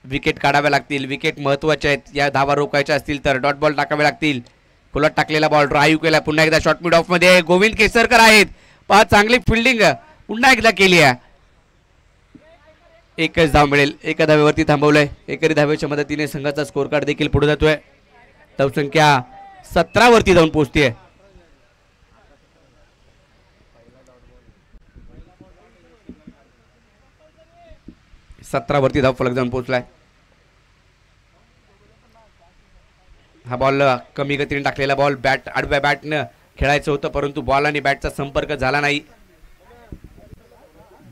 विकेट काढाव्या लागतील. विकेट महत्वाच्या आहेत, या धावा रोखायच्या असतील तर. डॉट बॉल टाकावे लागतील. खुलत टाकलेला बॉल ड्राईव्ह केला, पुन्हा एकदा शॉर्ट मिड ऑफ मध्ये गोविंद केसरकर आहेत. पहा चांगली फिल्डिंग पुन्हा एकदा केली आहे. एकच धाव मिळेल, एका धावेवरती थांबवलंय. एकरी धावेच्या मदतीने संघाचा स्कोर कार्ड देखील पुढे जातोय. धावसंख्या 17 वरती जाऊन पोहोचतीये. वरती धाव फलक जाऊन पोहोचलाय. हा बॉल कमी गतीने टाकलेला बॉल, बॅट आडव्या बॅटनं खेळायचं होतं परंतु बॉल आणि बॅटचा संपर्क झाला नाही.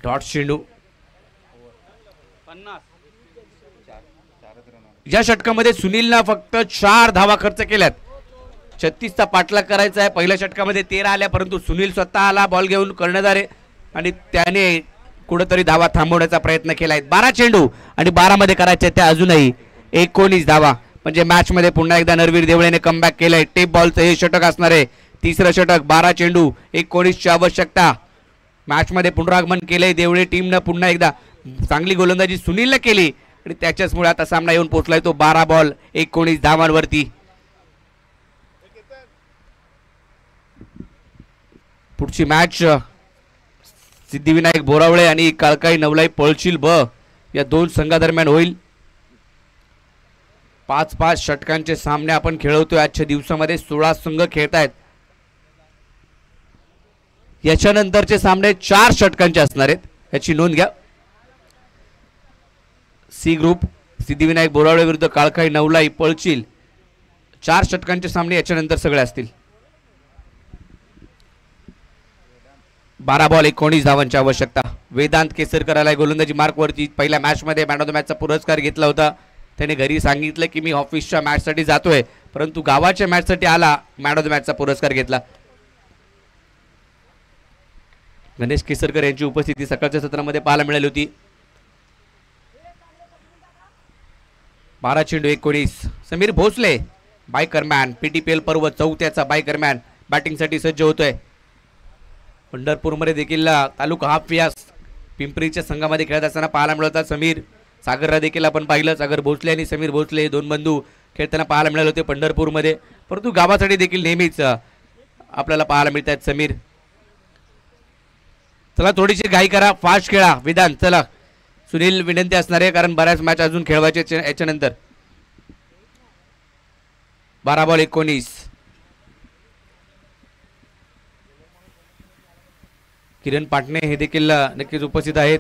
डॉट चेंडू. या षटकामध्ये सुनीलनं फक्त 4 धावा खर्च केल्यात. 36चा पाठलाग करायचा आहे. पहिल्या षटकामध्ये 13 आल्या परंतु सुनील स्वतः आला बॉल घेऊन कर्णधार आणि त्याने कुठेतरी धावा थांबवण्याचा प्रयत्न केलाय. 12 चेंडू आणि 12 मध्ये करायचे त्या अजूनही 19 धावा. म्हणजे मॅच मध्ये पुन्हा एकदा नरवीर देवळेने कमबॅक केलंय. टेप बॉलचं हे षटक असणार आहे. 3रं षटक. 12 चेंडू 19ची आवश्यकता. मॅच मध्ये पुनरागमन केलंय देवळे टीमनं. पुन्हा एकदा चांगली गोलंदाजी सुनीलने केली आणि त्याच्याचमुळे आता सामना येऊन पोहोचलाय तो 12 बॉल 19 धावांवरती. पुढची मॅच सिद्धिविनायक बोरावळे आणि काळकाई नवलाई पळशील ब या 2 संघादरम्यान होईल. 5-5 षटकांचे सामने आपण खेळवतोय आजच्या दिवसामध्ये. 16 संघ खेळतायत. याच्यानंतरचे सामने 4 षटकांचे असणार आहेत, याची नोंद घ्या. सी ग्रुप सिद्धिविनायक बोरावळे विरुद्ध काळकाई नवलाई पळशील 4 षटकांचे सामने याच्यानंतर सगळे असतील. 12 बॉल 19 धावांची आवश्यकता. वेदांत केसरकराला गोलंदाजी मार्कवरती. पहिल्या मॅच मध्ये मॅन ऑफ द मॅचचा पुरस्कार घेतला होता. त्याने घरी सांगितलं की मी ऑफिसच्या मॅच साठी जातोय परंतु गावाच्या मॅच साठी आला, मॅन ऑफ द मॅचचा पुरस्कार घेतला. गणेश केसरकर यांची उपस्थिती सकाळच्या सत्रामध्ये पाहायला मिळाली होती. 12 चेंडू 19. समीर भोसले बायकरमॅन PTPL पर्व 4थ्याचा बायकरमॅन बॅटिंगसाठी सज्ज होतोय. पंढरपूरमध्ये देखील तालुका हाफ व्यास पिंपरीच्या संघामध्ये खेळत असताना पाहायला मिळत होता. समीर सागरला देखील आपण पाहिलं. सागर भोसले आणि समीर भोसले 2 बंधू खेळताना पाहायला मिळाले होते पंढरपूरमध्ये, परंतु गावासाठी देखील नेहमीच आपल्याला पाहायला मिळतात समीर. चला थोडीशी घाई करा, फास्ट खेळा. विधान चला सुनील विनंती असणार आहे कारण बऱ्याच मॅच अजून खेळवायचे याच्यानंतर. 12 बॉल 19. किरण पाटणे हे देखील नक्कीच उपस्थित आहेत.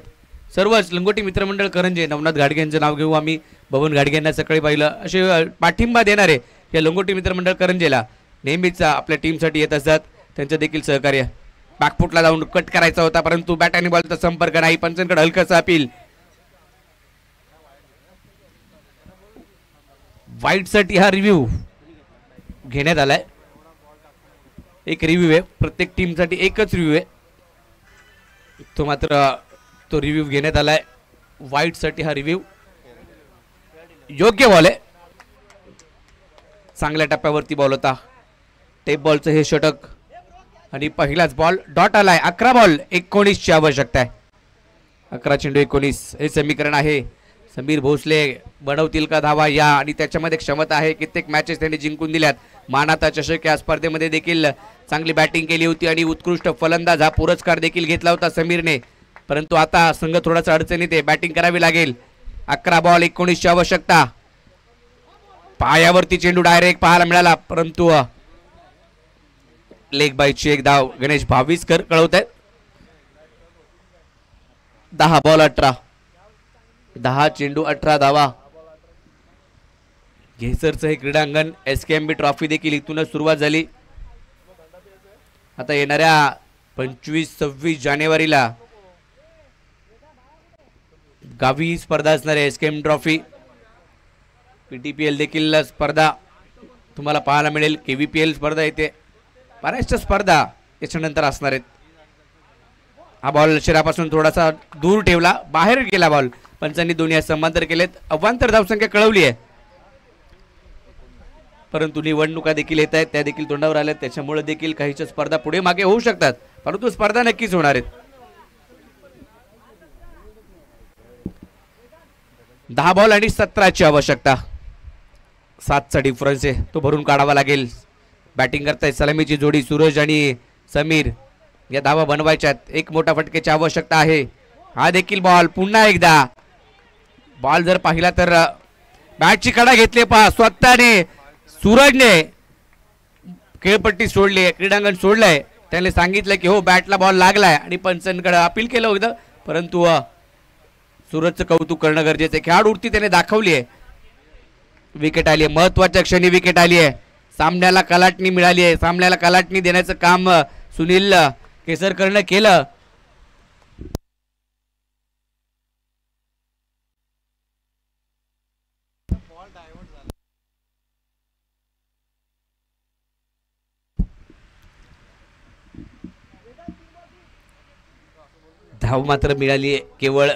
सर्वच लंगोटी मित्रमंडळ करंजे, नवनाथ घाडगे यांचं नाव घेऊ आम्ही. भवन घाडगे यांना सकाळी पाहिलं. असे पाठिंबा देणारे या लंगोटी मित्रमंडळ करंजेला नेहमीच आपल्या टीमसाठी येत असतात. त्यांचं देखील सहकार्य. बॅकफुटला जाऊन कट करायचा होता परंतु बॅट आणि बॉलचा संपर्क नाही. पंचांकडे हलकंसं अपील. वाईटसाठी हा रिव्ह्यू घेण्यात आलाय. एक रिव्ह्यू आहे, प्रत्येक टीमसाठी एकच रिव्ह्यू आहे. तो मात्र तो रिव्ह्यू घेण्यात आलाय. वाईटसाठी हा रिव्ह्यू. योग्य बॉल आहे, चांगल्या टप्प्यावरती बॉल होता. टेप बॉलचं हे षटक आणि पहिलाच बॉल डॉट आलाय. 11 बॉल 19 ची आवश्यकता आहे. 11 चेंडू 19 हे समीकरण आहे. समीर भोसले बनवतील का धावा या, आणि त्याच्यामध्ये क्षमता आहे. कित्येक मॅचेस त्यांनी जिंकून दिल्यात. मानाता चषक या स्पर्धेमध्ये देखील चांगली बॅटिंग केली होती आणि उत्कृष्ट फलंदाज हा पुरस्कार देखील घेतला होता समीरने. परंतु आता संघ थोडासा अडचणीत आहे, बॅटिंग करावी लागेल. 11 बॉल 19 ची आवश्यकता. पायावरती चेंडू डायरेक्ट पाहायला मिळाला, परंतु लेग बाईची एक धाव गणेश भाविस्कर कळवत आहेत. 10 बॉल 18, 10 चेंडू 18 धावा. घेसरचं हे क्रीडांगण SKMB ट्रॉफी देखील इथूनच सुरुवात झाली. आता येणाऱ्या 25-26 जानेवारीला गावी स्पर्धा असणार आहे. SKM ट्रॉफी, PTPL देखील स्पर्धा तुम्हाला पाहायला मिळेल. KVPL स्पर्धा येते. बऱ्याचशा स्पर्धा याच्यानंतर असणार आहेत. हा बॉल शिरापासून थोडासा दूर ठेवला, बाहेर गेला बॉल. पंचांनी दोन्ही समांतर केलेत. अवांतर धावसंख्या कळवली आहे, परंतु निवडणुका देखील येत आहेत, त्या देखील तोंडावर आल्या. त्याच्यामुळे देखील काहीच्या स्पर्धा पुढे मागे होऊ शकतात, परंतु स्पर्धा नक्कीच होणार आहेत. 10 बॉल आणि 17 ची आवश्यकता. 7चा डिफरन्स आहे, तो भरून काढावा लागेल. बॅटिंग करतायत सलामीची जोडी सूरज आणि समीर. या धावा बनवायच्यात. एक मोठा फटकेची आवश्यकता आहे. हा देखील बॉल पुन्हा एकदा. बॉल जर पाहिला तर बॅटची कडा घेतली पहा स्वतःने. सूरजने खेळपट्टी सोडली, क्रीडांगण सोडलंय. त्याने सांगितलं की हो बॅटला बॉल लागलाय आणि पंचांकडे अपील केलं होतं, परंतु सूरजचं कौतुक करणं गरजेचं आहे. खेळाडूवरती त्याने दाखवली आहे. विकेट आली आहे, महत्वाच्या क्षणी विकेट आली आहे. सामन्याला कलाटणी मिळाली आहे. सामन्याला कलाटणी देण्याचं काम सुनील केसरकरनं केलं. धाव मात्र मिळाली आहे केवळ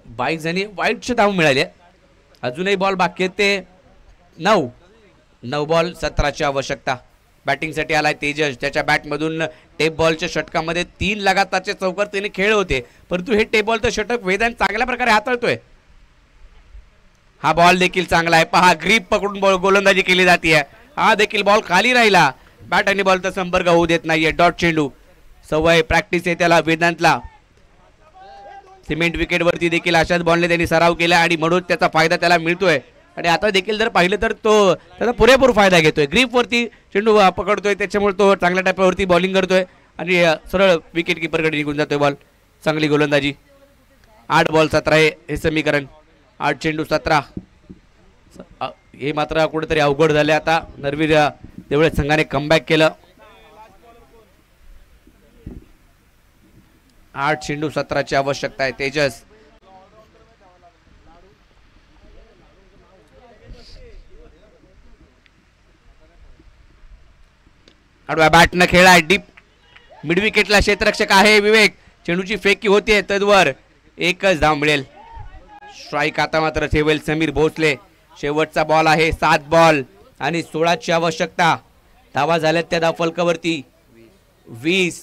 22 आणि वाईटची धाव मिळाली आहे. अजूनही बॉल बाकी आहेत ते 9 बॉल 17 ची आवश्यकता. बॅटिंगसाठी आलाय तेजस. त्याच्या बॅटमधून टेप बॉलच्या षटकामध्ये 3 लगातारचे चौकार त्याने खेळ होते, परंतु हे टेप बॉलचं षटक वेदांत चांगल्या प्रकारे हाताळतोय. हा बॉल देखील चांगला आहे. पहा ग्रीप पकडून बॉल गोलंदाजी केली जाते. हा देखील बॉल खाली राहिला. बॅट आणि बॉलचा संपर्क होऊ देत नाहीये. डॉट चेंडू. सवय प्रॅक्टिस आहे त्याला वेदांतला. सिमेंट विकेट वरती देखील अशाच बॉलने त्यांनी सराव केला आणि म्हणून त्याचा फायदा त्याला मिळतोय. आणि आता देखील जर पाहिलं तर तो त्याचा पुरेपूर फायदा घेतोय. ग्रीप वरती चेंडू पकडतोय, त्याच्यामुळे तो चांगल्या टप्प्यावरती बॉलिंग करतोय आणि सरळ विकेट किपरकडे निघून जातोय बॉल. चांगली गोलंदाजी. 8 बॉल 17 हे समीकरण. 8 चेंडू 17. हे मात्र कुठेतरी अवघड झाले. आता नरवीर देवळे संघाने कमबॅक केलं. 8 चेंडू 17 ची आवश्यकता आहे. तेजस आडव्या बॅटनं खेळाय. डीप मिड विकेटला क्षेत्ररक्षक आहे विवेक. चेंडूची फेकी होते तद्वर एकच धाव मिळेल. स्ट्राईक आता मात्र ठेवेल समीर भोसले. शेवटचा बॉल आहे. 7 बॉल आणि 16 ची आवश्यकता. धावा झाल्यात त्या धाव फलकावरती 20.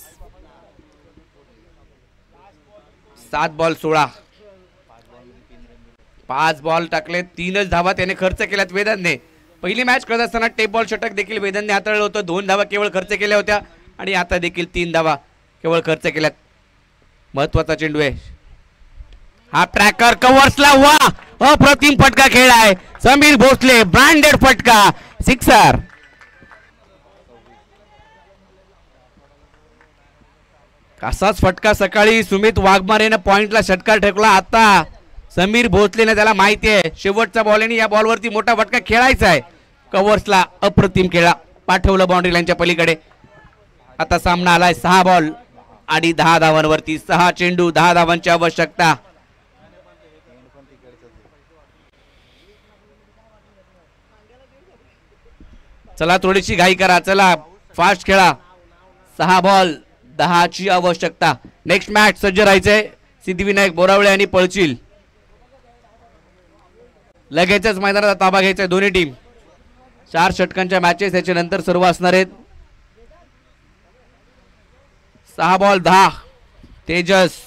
7 बॉल 16. 5 बॉल टाकले, 3च धावा त्याने खर्च केल्यात वेदांतने. पहिली मॅच खेळत असताना टेप बॉल षटक देखील वेदांतने हाताळलं होतं. 2 धावा केवळ खर्च केल्या होत्या आणि आता देखील 3 धावा केवळ खर्च केल्यात. महत्वाचा चेंडू आहे. हा ट्रॅकर कव्हर्सला. वा अप्रतिम फटका खेळाय समीर भोसले. ब्रँडेड फटका, सिक्सर. असाच फटका सकाळी सुमित वाघमारेने पॉइंटला षटकार ठेकला. आता समीर भोसलेने त्याला माहिती आहे शेवटचा बॉल आणि या बॉलवरती मोठा फटका खेळायचा आहे. कव्हर्सला अप्रतिम खेळा, पाठवलं बाउंड्री लाईनच्या पलीकडे. आता सामना आलाय 6 बॉल आणि 10 धावांवरती. 6 चेंडू 10 धावांची आवश्यकता. चला थोडीशी घाई करा, चला फास्ट खेळा. 6 बॉल 10 ची आवश्यकता. नेक्स्ट मॅच सज्ज राहायचंय. सिद्धिविनायक बोरावळे आणि पळशील लगेचच मैदानाचा ताबा घ्यायचा दोन्ही टीम. 4 षटकांच्या मॅचेस याच्या नंतर सर्व असणार आहेत. 6 बॉल 10. तेजस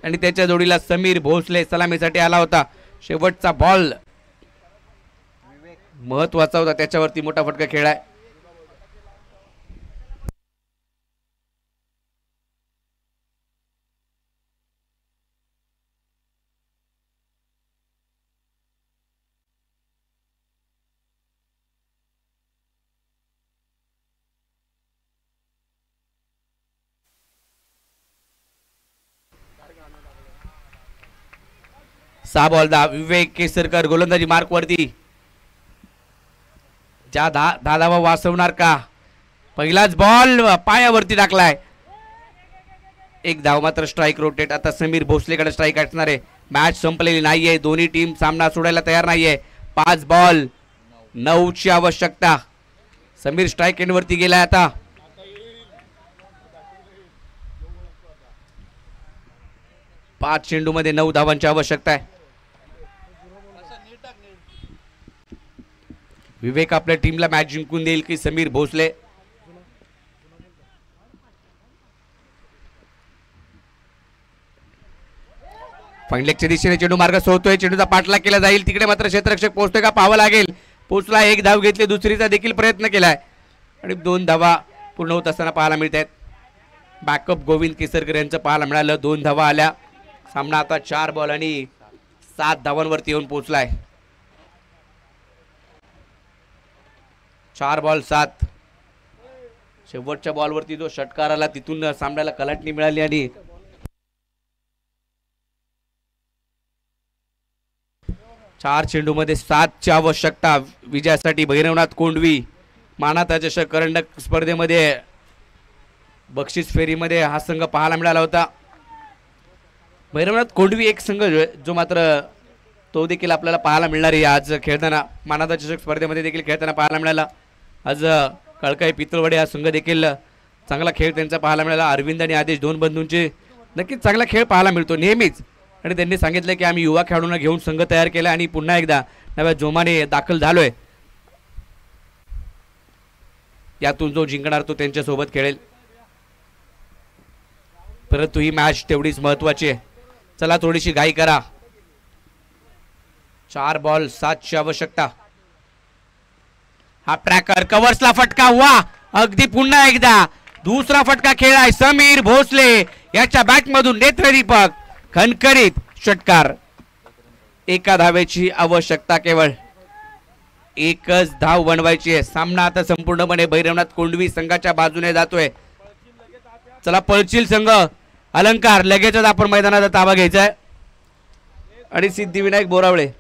आणि त्याच्या जोडीला समीर भोसले सलामीसाठी आला होता. शेवटचा बॉल महत्वाचा होता, त्याच्यावरती मोठा फटका खेळाय. सहा बॉल 10. विवेक केसरकर गोलंदाजी मार्क वरती. ज्या 10 धावा वाचवणार का? पहिलाच बॉल पायावरती टाकलाय. एक धाव मात्र स्ट्राइक रोटेट. आता समीर भोसलेकडे स्ट्राइक असणार आहे. मॅच संपलेली नाहीये, दोन्ही टीम सामना सोडायला तयार नाहीये. 5 बॉल 9 ची आवश्यकता. समीर स्ट्राइक एंड वरती गेलाय. आता 5 चेंडू मध्ये 9 धावांची आवश्यकता आहे. विवेक आपल्या टीमला मॅच जिंकून देईल की समीर भोसले? फाईनलेगच्या दिशेने चेंडू मार्ग सोडतोय. चेंडूचा पाठलाग केला जाईल. तिकडे मात्र क्षेत्ररक्षक पोहोचतोय का पाहावं लागेल. पोहोचला. 1 धाव घेतली. दुसरीचा देखील प्रयत्न केलाय आणि 2 धावा पूर्ण होत असताना पाहायला मिळत आहेत. बॅकअप गोविंद केसरकर यांचं पाहायला मिळालं. 2 धावा आल्या. सामना आता 4 बॉल आणि 7 धावांवरती येऊन पोहोचलाय. 4 बॉल 7. शेवटच्या बॉलवरती जो षटकार आला तिथून सामन्याला कलाटणी मिळाली आणि 4 चेंडूमध्ये 7 ची आवश्यकता विजयासाठी. भैरवनाथ कोंडवी मानाता चषक करंडक स्पर्धेमध्ये बक्षीस फेरीमध्ये हा संघ पाहायला मिळाला होता. भैरवनाथ कोंडवी एक संघ जो मात्र तो देखील आपल्याला पाहायला मिळणार आहे आज खेळताना. मानाता चषक स्पर्धेमध्ये देखील खेळताना पाहायला मिळाला. आज कळकाई पितळवडे हा संघ देखील चांगला खेळ त्यांचा पाहायला मिळाला. अरविंद आणि आदेश 2 बंधूंचे नक्कीच चांगला खेळ पाहायला मिळतो नेहमीच. आणि त्यांनी सांगितलं की आम्ही युवा खेळाडूंना घेऊन संघ तयार केला आणि पुन्हा एकदा नव्या जोमाने दाखल झालोय. यातून जो जिंकणार तो त्यांच्या सोबत खेळेल. परंतु ही मॅच तेवढीच महत्वाची आहे. चला थोडीशी घाई करा. 4 बॉल 7 ची आवश्यकता. हा ट्रॅकर कव्हर्सला फटका. वा, अगदी पुन्हा एकदा दुसरा फटका खेळाय समीर भोसले याच्या बॅट मधून. नेत्रदीपक खणखणीत षटकार. 1 धावेची आवश्यकता. केवळ 1च धाव बनवायची आहे. सामना आता संपूर्णपणे भैरवनाथ कोंडवी संघाच्या बाजूने जातोय. चला पळशील संघ अलंकार लगेचच आपण मैदानाचा ताबा घ्यायचा आहे आणि सिद्धिविनायक बोरावळे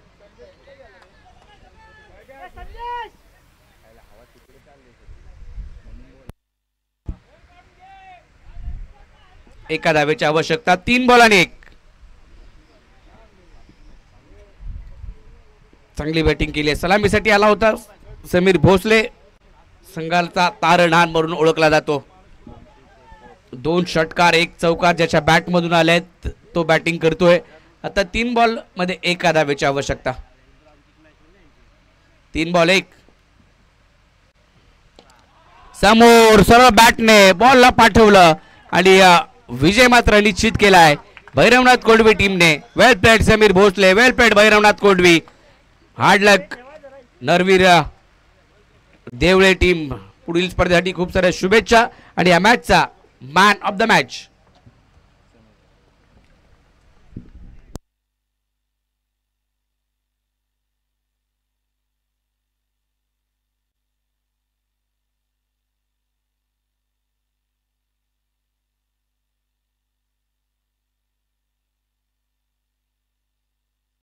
एका धावेची आवश्यकता. 3 बॉल आणि 1. चांगली बॅटिंग केली आहे. सलामीसाठी आला होता समीर भोसले. संघाचा तारणहाण म्हणून ओळखला जातो. 2 षटकार 1 चौकार ज्याच्या बॅट मधून आलेत तो बॅटिंग करतोय. आता 3 बॉल मध्ये 1 धावेची आवश्यकता. 3 बॉल 1. समोर सरळ बॅटने बॉलला पाठवलं आणि विजय मात्र निश्चित केलाय भैरवनाथ कोंडवी टीमने. वेल प्लेड समीर भोसले. वेल प्लेड भैरवनाथ कोंडवी. हार्ड लक नरवीर देवळे टीम. पुढील स्पर्धेसाठी खूप साऱ्या शुभेच्छा आणि या मॅचचा मॅन ऑफ द मॅच